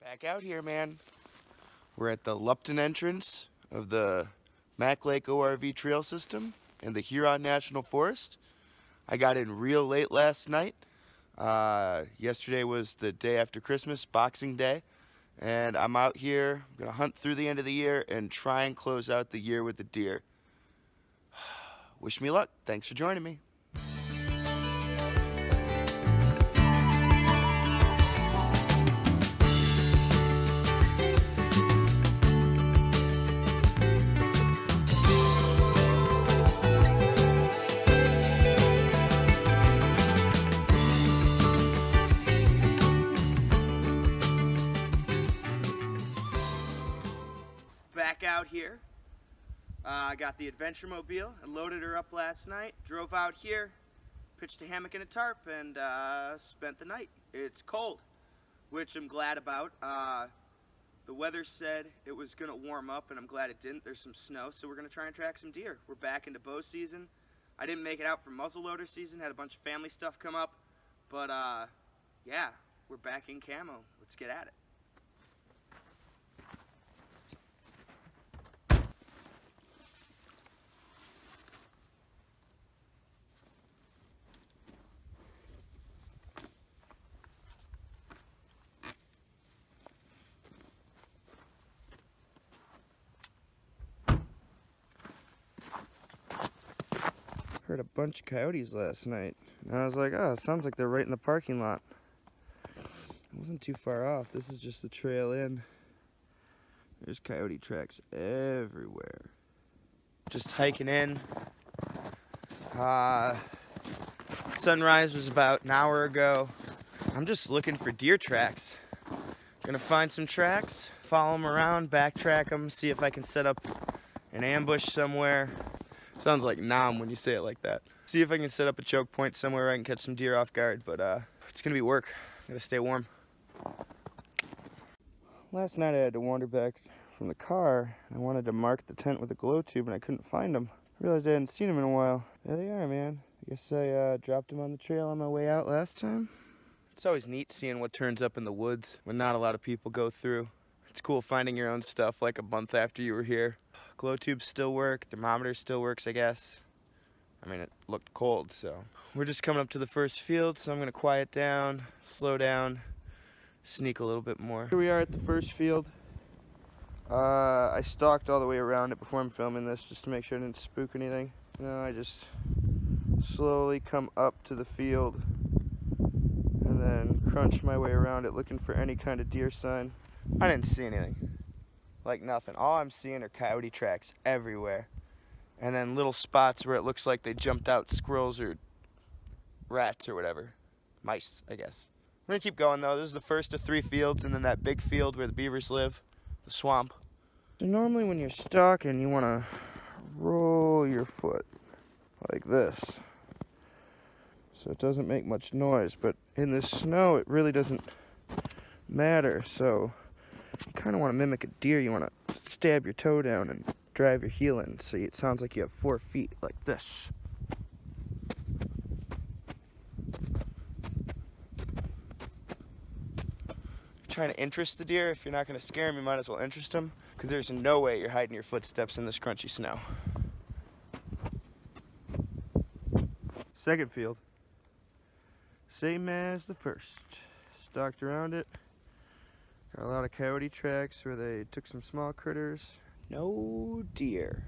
Back out here, man. We're at the Lupton entrance of the Mack Lake ORV trail system in the Huron National Forest. I got in real late last night. Yesterday was the day after Christmas, Boxing Day, and I'm out here. I'm gonna hunt through the end of the year and try and close out the year with the deer. Wish me luck. Thanks for joining me. Back out here. I got the adventure mobile. I loaded her up last night, drove out here, pitched a hammock and a tarp, and spent the night. It's cold, which I'm glad about. The weather said it was gonna warm up, and I'm glad it didn't. There's some snow, so we're gonna try and track some deer. We're back into bow season. I didn't make it out for muzzleloader season, had a bunch of family stuff come up, but yeah, we're back in camo. Let's get at it. Heard a bunch of coyotes last night, and I was like, oh, it sounds like they're right in the parking lot. It wasn't too far off. This is just the trail in. There's coyote tracks everywhere. Just hiking in. Sunrise was about an hour ago. I'm just looking for deer tracks. Gonna find some tracks, follow them around, backtrack them, see if I can set up an ambush somewhere. Sounds like nom when you say it like that. See if I can set up a choke point somewhere where I can catch some deer off guard, but it's gonna be work. Gotta stay warm. Last night I had to wander back from the car. I wanted to mark the tent with a glow tube and I couldn't find them. I realized I hadn't seen them in a while. There they are, man. I guess I dropped them on the trail on my way out last time. It's always neat seeing what turns up in the woods when not a lot of people go through. It's cool finding your own stuff like a month after you were here. Glow tubes still work, thermometer still works, I guess. I mean, it looked cold, so. We're just coming up to the first field, so I'm gonna quiet down, slow down, sneak a little bit more. Here we are at the first field. I stalked all the way around it before I'm filming this, just to make sure I didn't spook anything. No, I just slowly come up to the field and then crunch my way around it looking for any kind of deer sign. I didn't see anything. Like nothing. All I'm seeing are coyote tracks everywhere. And then little spots where it looks like they jumped out squirrels or rats or whatever. Mice, I guess. We're gonna keep going though. This is the first of 3 fields, and then that big field where the beavers live, the swamp. So normally when you're stalking, you wanna roll your foot like this, so it doesn't make much noise, but in the snow it really doesn't matter, so you kind of want to mimic a deer. You want to stab your toe down and drive your heel in, so it sounds like you have 4 feet, like this. Trying to interest the deer. If you're not going to scare them, you might as well interest them, because there's no way you're hiding your footsteps in this crunchy snow. Second field. Same as the first. Stalked around it. Got a lot of coyote tracks where they took some small critters. No deer.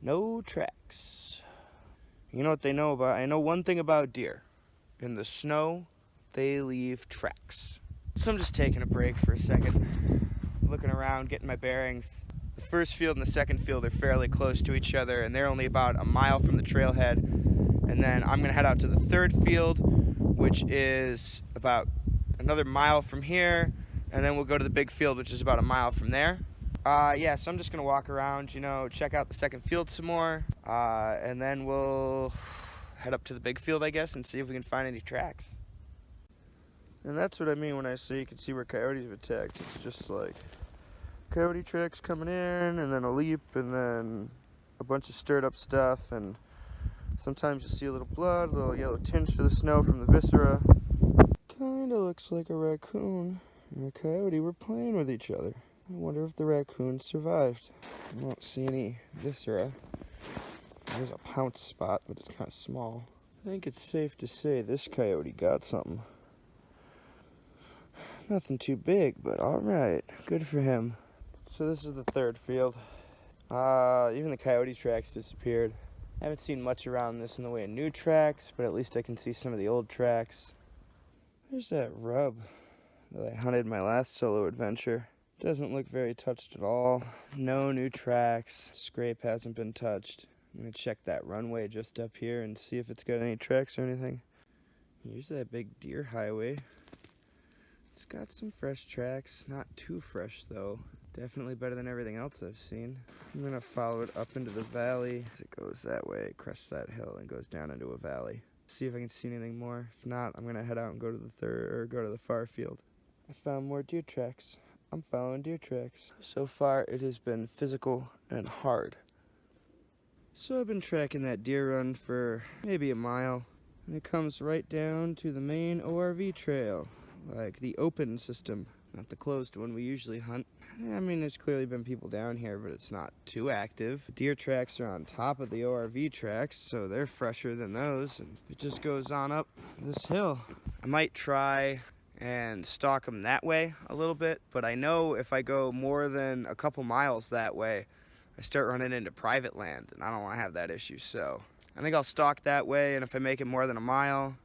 No tracks. You know what they know about? I know one thing about deer. In the snow, they leave tracks. So I'm just taking a break for a second. Looking around, getting my bearings. The first field and the second field are fairly close to each other, and they're only about a mile from the trailhead. And then I'm gonna head out to the third field, which is about another mile from here. And then we'll go to the big field, which is about a mile from there. Yeah, so I'm just gonna walk around, you know, check out the second field some more. And then we'll head up to the big field, I guess, and see if we can find any tracks. And that's what I mean when I say you can see where coyotes have attacked. It's just like coyote tracks coming in, and then a leap, and then a bunch of stirred up stuff. And sometimes you see a little blood, a little yellow tinge to the snow from the viscera. Kinda looks like a raccoon. and the coyote were playing with each other. I wonder if the raccoon survived. I don't see any viscera. There's a pounce spot, but it's kind of small. I think it's safe to say this coyote got something. Nothing too big, but alright. Good for him. So this is the third field. Even the coyote tracks disappeared. I haven't seen much around this in the way of new tracks, but at least I can see some of the old tracks. There's that rub that I hunted my last solo adventure. Doesn't look very touched at all. No new tracks. Scrape hasn't been touched. I'm gonna check that runway just up here and see if it's got any tracks or anything. Here's that big deer highway. It's got some fresh tracks. Not too fresh though. Definitely better than everything else I've seen. I'm gonna follow it up into the valley. As it goes that way, crests that hill and goes down into a valley. See if I can see anything more. If not, I'm gonna head out and go to the far field. I found more deer tracks. I'm following deer tracks. So far, it has been physical and hard. So I've been tracking that deer run for maybe a mile, and it comes right down to the main ORV trail, like the open system, not the closed one we usually hunt. I mean, there's clearly been people down here, but it's not too active. Deer tracks are on top of the ORV tracks, so they're fresher than those, and it just goes on up this hill. I might try and stalk them that way a little bit, but I know if I go more than a couple miles that way, I start running into private land, and I don't want to have that issue, so I think I'll stalk that way, and if I make it more than a mile,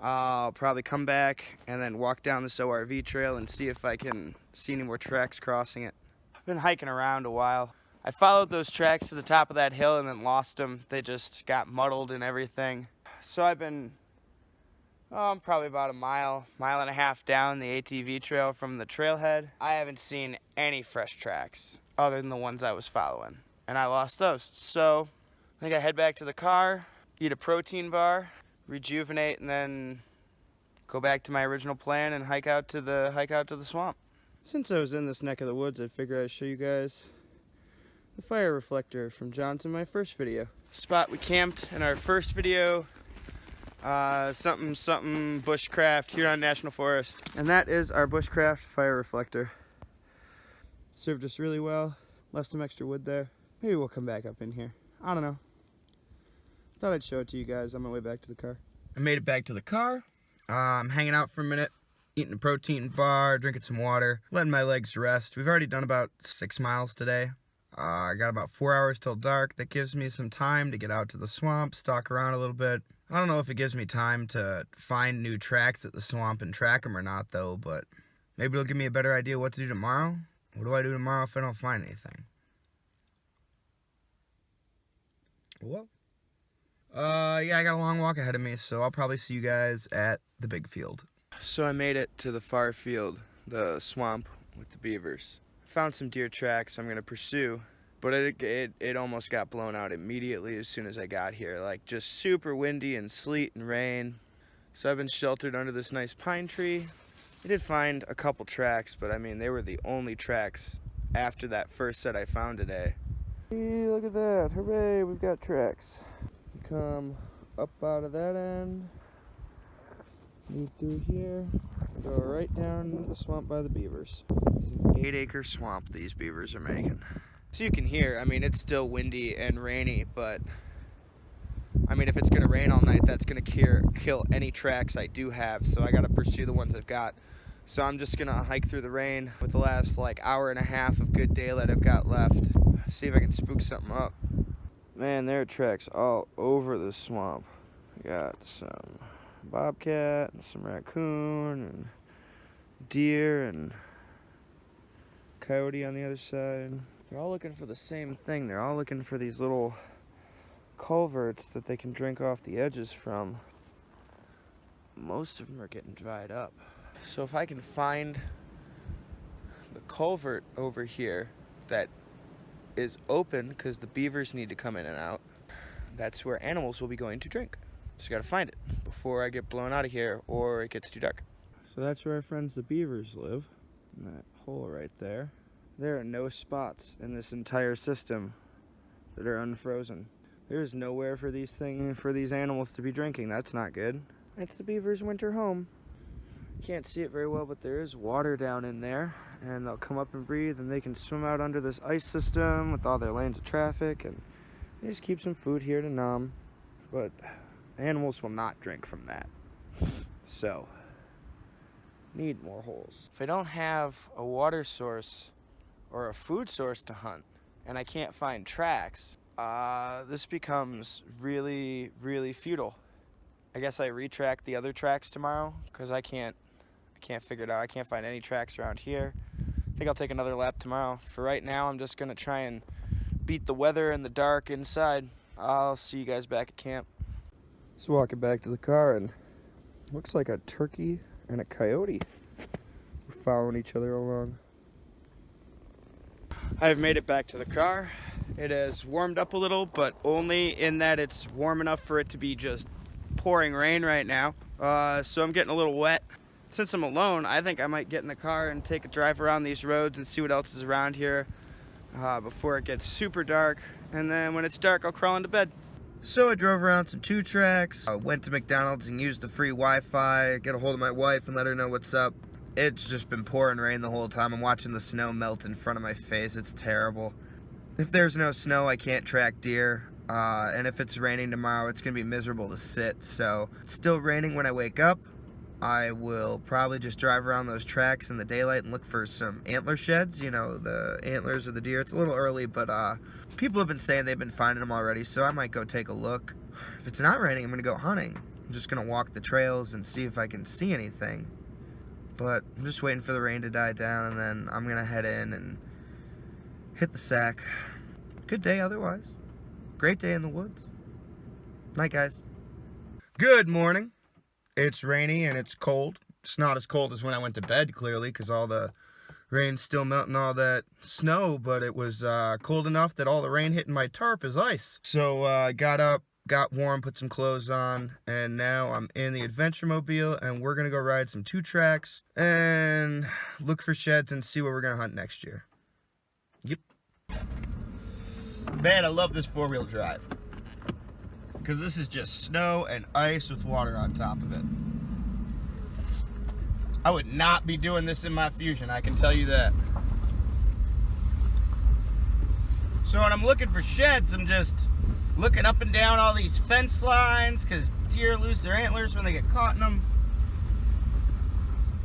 I'll probably come back and then walk down this ORV trail and see if I can see any more tracks crossing it. I've been hiking around a while. I followed those tracks to the top of that hill and then lost them. They just got muddled and everything. So I've been probably about a mile and a half down the ATV trail from the trailhead. I haven't seen any fresh tracks other than the ones I was following, and I lost those. So I think I head back to the car, eat a protein bar, rejuvenate, and then go back to my original plan and hike out to the swamp. Since I was in this neck of the woods, I figured I'd show you guys the fire reflector from Jons in my first video. Spot we camped in our first video, something bushcraft, Huron National Forest. And that is our bushcraft fire reflector. Served us really well, left some extra wood there. Maybe we'll come back up in here. I don't know. Thought I'd show it to you guys on my way back to the car. I made it back to the car. I'm hanging out for a minute, eating a protein bar, drinking some water, letting my legs rest. We've already done about 6 miles today. I got about 4 hours till dark. That gives me some time to get out to the swamp, stalk around a little bit. I don't know if it gives me time to find new tracks at the swamp and track them or not though, but maybe it'll give me a better idea what to do tomorrow. What do I do tomorrow if I don't find anything? Well, yeah, I got a long walk ahead of me, so I'll probably see you guys at the big field. So I made it to the far field, the swamp with the beavers. Found some deer tracks I'm gonna pursue, but it almost got blown out immediately as soon as I got here. Like, just super windy and sleet and rain. So I've been sheltered under this nice pine tree. I did find a couple tracks, but I mean, they were the only tracks after that first set I found today. Hey, look at that. Hooray, we've got tracks. Come up out of that end, lead through here, go right down into the swamp by the beavers. It's an 8-acre swamp these beavers are making. So you can hear, I mean, it's still windy and rainy, but I mean, if it's gonna rain all night, that's gonna kill any tracks I do have, so I gotta pursue the ones I've got. So I'm just gonna hike through the rain with the last like hour and a half of good daylight I've got left. See if I can spook something up. Man, there are tracks all over the swamp. We got some bobcat and some raccoon and deer and coyote on the other side. They're all looking for the same thing. They're all looking for these little culverts that they can drink off the edges from. Most of them are getting dried up. So if I can find the culvert over here that is open because the beavers need to come in and out, that's where animals will be going to drink. So gotta find it before I get blown out of here or it gets too dark. So that's where our friends the beavers live, in that hole right there. There are no spots in this entire system that are unfrozen. There's nowhere for these animals to be drinking. That's not good. It's the beavers' winter home. Can't see it very well, but there is water down in there, and they'll come up and breathe, and they can swim out under this ice system with all their lanes of traffic, and they just keep some food here to numb. But animals will not drink from that, so need more holes. If I don't have a water source or a food source to hunt, and I can't find tracks, this becomes really, really futile. I guess I retrack the other tracks tomorrow, because I can't figure it out. I can't find any tracks around here. I think I'll take another lap tomorrow. For right now, I'm just gonna try and beat the weather in the dark inside. I'll see you guys back at camp. Just walking back to the car, and looks like a turkey and a coyote. We're following each other along. I've made it back to the car. It has warmed up a little, but only in that it's warm enough for it to be just pouring rain right now. So I'm getting a little wet. Since I'm alone, I think I might get in the car and take a drive around these roads and see what else is around here before it gets super dark. And then when it's dark, I'll crawl into bed. So I drove around some 2 tracks, went to McDonald's and used the free Wi-Fi, get a hold of my wife and let her know what's up. It's just been pouring rain the whole time. I'm watching the snow melt in front of my face. It's terrible. If there's no snow, I can't track deer. And if it's raining tomorrow, it's gonna be miserable to sit. So it's still raining when I wake up. I will probably just drive around those tracks in the daylight and look for some antler sheds, you know, the antlers of the deer. It's a little early, but people have been saying they've been finding them already, so I might go take a look. If it's not raining, I'm gonna go hunting. I'm just gonna walk the trails and see if I can see anything. But I'm just waiting for the rain to die down, and then I'm gonna head in and hit the sack. Good day otherwise. Great day in the woods. Night, guys. Good morning. It's rainy and it's cold. It's not as cold as when I went to bed, clearly, because all the rain's still melting all that snow, but it was cold enough that all the rain hitting my tarp is ice. So I got up, got warm, put some clothes on, and now I'm in the adventure mobile, and we're gonna go ride some 2 tracks and look for sheds and see where we're gonna hunt next year. Yep. Man, I love this 4-wheel drive, because this is just snow and ice with water on top of it. I would not be doing this in my Fusion, I can tell you that. So when I'm looking for sheds, I'm just looking up and down all these fence lines, because deer lose their antlers when they get caught in them.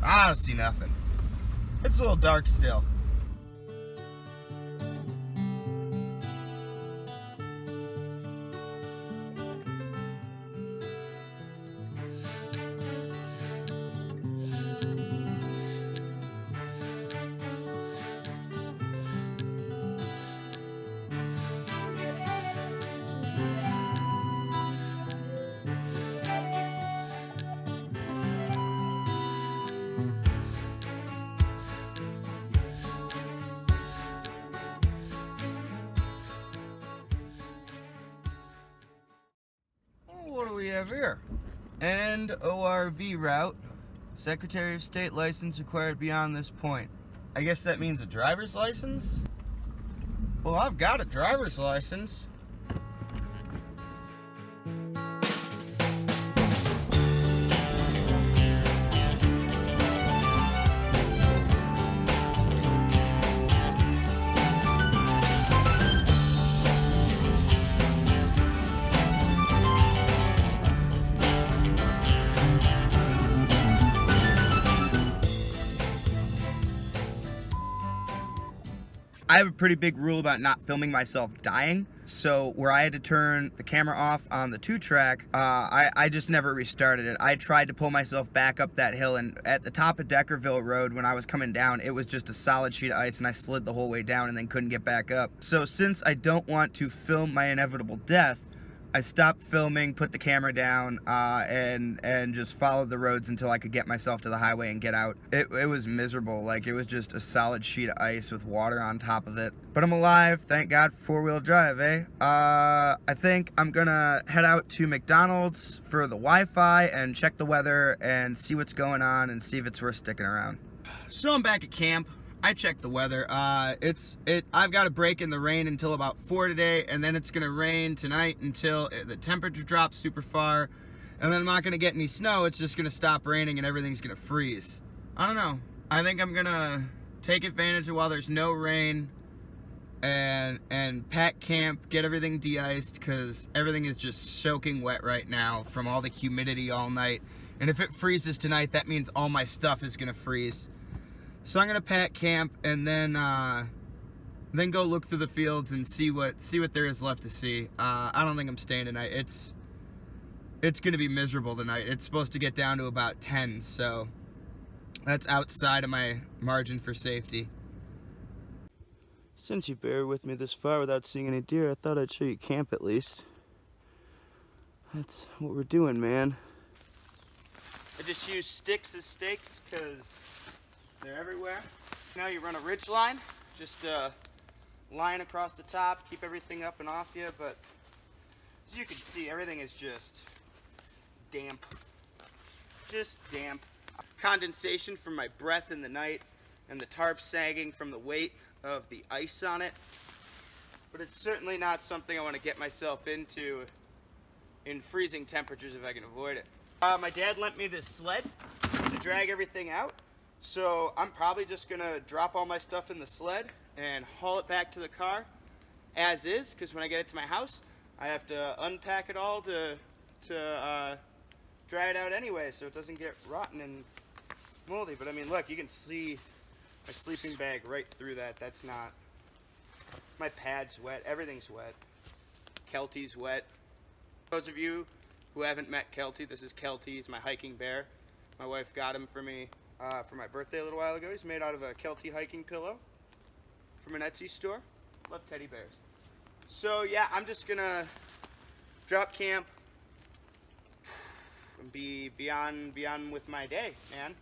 I don't see nothing. It's a little dark still. What do we have here? End ORV route. Secretary of State license required beyond this point. I guess that means a driver's license? Well, I've got a driver's license. I have a pretty big rule about not filming myself dying, so where I had to turn the camera off on the 2-track, I just never restarted it. I tried to pull myself back up that hill, and at the top of Deckerville Road, when I was coming down, it was just a solid sheet of ice, and I slid the whole way down and then couldn't get back up. So since I don't want to film my inevitable death, I stopped filming, put the camera down, and just followed the roads until I could get myself to the highway and get out. It was miserable. Like, it was just a solid sheet of ice with water on top of it. But I'm alive, thank God for 4-wheel drive, eh? I think I'm gonna head out to McDonald's for the Wi-Fi and check the weather and see what's going on and see if it's worth sticking around. So I'm back at camp. I checked the weather. I've got a break in the rain until about 4 today, and then it's gonna rain tonight until the temperature drops super far, and then I'm not gonna get any snow. It's just gonna stop raining and everything's gonna freeze. I don't know. I think I'm gonna take advantage of while there's no rain and pack camp, get everything de-iced, because everything is just soaking wet right now from all the humidity all night. And if it freezes tonight, that means all my stuff is gonna freeze. So I'm gonna pack camp and then go look through the fields and see what there is left to see. I don't think I'm staying tonight. It's gonna be miserable tonight. It's supposed to get down to about 10, so that's outside of my margin for safety. Since you bear with me this far without seeing any deer, I thought I'd show you camp at least. That's what we're doing, man. I just use sticks as stakes because they're everywhere. Now you run a ridge line, just a line across the top, keep everything up and off you, but as you can see, everything is just damp. Just damp. Condensation from my breath in the night and the tarp sagging from the weight of the ice on it. But it's certainly not something I want to get myself into in freezing temperatures if I can avoid it. My dad lent me this sled to drag everything out, so I'm probably just gonna drop all my stuff in the sled and haul it back to the car as is, because when I get it to my house I have to unpack it all to dry it out anyway so it doesn't get rotten and moldy. But I mean, look, you can see my sleeping bag right through that. That's not, my pad's wet, everything's wet. Kelty's wet. Those of you who haven't met Kelty, this is Kelty. He's my hiking bear. My wife got him for me for my birthday a little while ago. He's made out of a Kelty hiking pillow from an Etsy store. Love teddy bears. So yeah, I'm just gonna drop camp and be beyond with my day, man.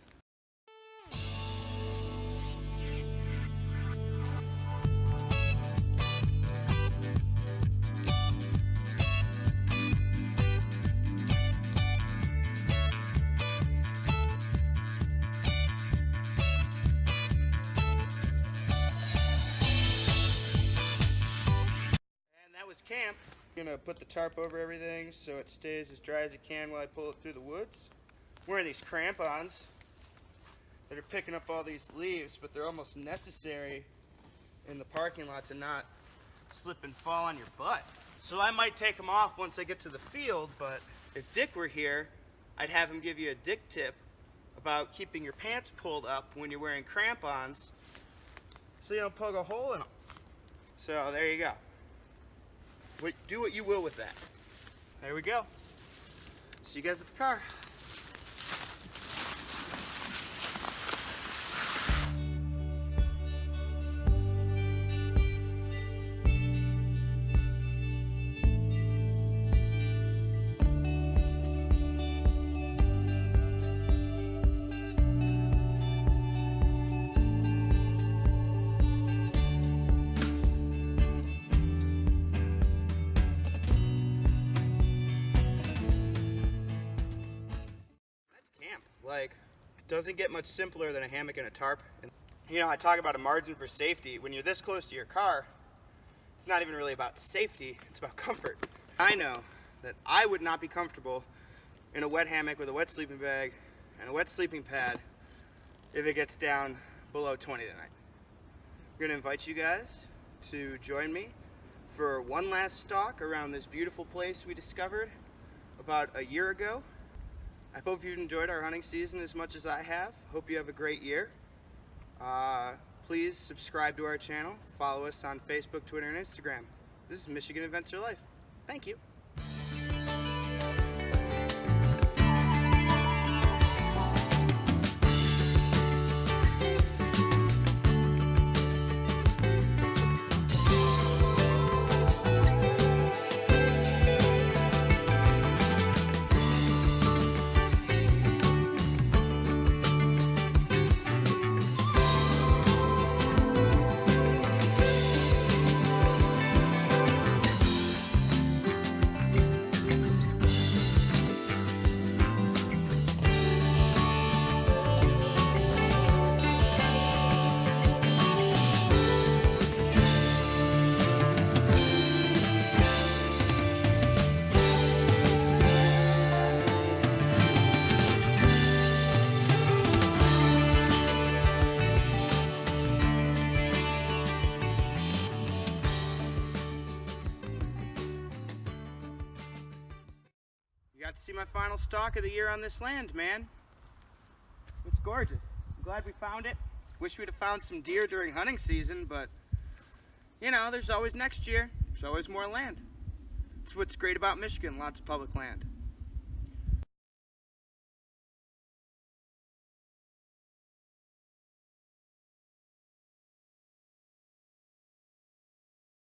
Camp. I'm gonna put the tarp over everything so it stays as dry as it can while I pull it through the woods. I'm wearing these crampons that are picking up all these leaves, but they're almost necessary in the parking lot to not slip and fall on your butt. So I might take them off once I get to the field, but if Dick were here, I'd have him give you a Dick tip about keeping your pants pulled up when you're wearing crampons so you don't poke a hole in them. So there you go. Do what you will with that. There we go. See you guys at the car. Like, it doesn't get much simpler than a hammock and a tarp. And, you know, I talk about a margin for safety. When you're this close to your car, it's not even really about safety, it's about comfort. I know that I would not be comfortable in a wet hammock with a wet sleeping bag and a wet sleeping pad if it gets down below 20 tonight. I'm gonna invite you guys to join me for one last stalk around this beautiful place we discovered about a year ago. I hope you've enjoyed our hunting season as much as I have. Hope you have a great year. Please subscribe to our channel. Follow us on Facebook, Twitter, and Instagram. This is Michigan Adventure Life. Thank you. You got to see my final stalk of the year on this land, man. It's gorgeous. I'm glad we found it. Wish we'd have found some deer during hunting season, but you know, there's always next year. There's always more land. That's what's great about Michigan, lots of public land.